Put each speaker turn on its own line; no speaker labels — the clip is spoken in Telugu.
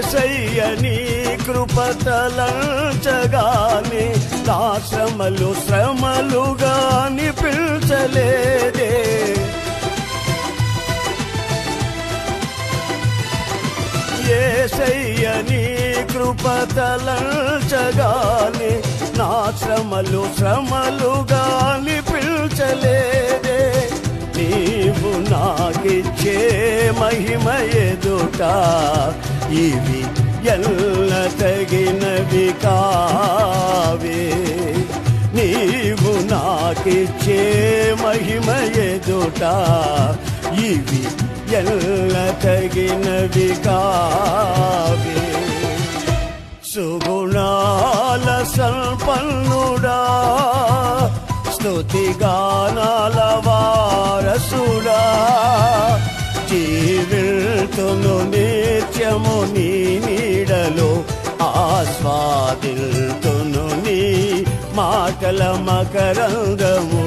యేసయ్య నీ కృప తలంచగానే నా శ్రమలుగా అనిపించలేదే. యేసయ్య నీ కృప తలంచగానే నా శ్రమలుగా అనిపించలేదే. నీవు నాకిచ్చే మహిమ ఎదుట ఇవి ఎల్ల తగినవి కావే. నీవు నాకిచ్చే మహిమ ఎదుట ఇవి ఎల్ల తగినవి కావే. సుగుణాల సంపన్నుడా, స్తుతిగానాల వారసుడా, జీవితును నిత్యము నీ నీడలో ఆస్వాదిల్తును నీ మాటల మకరంగము.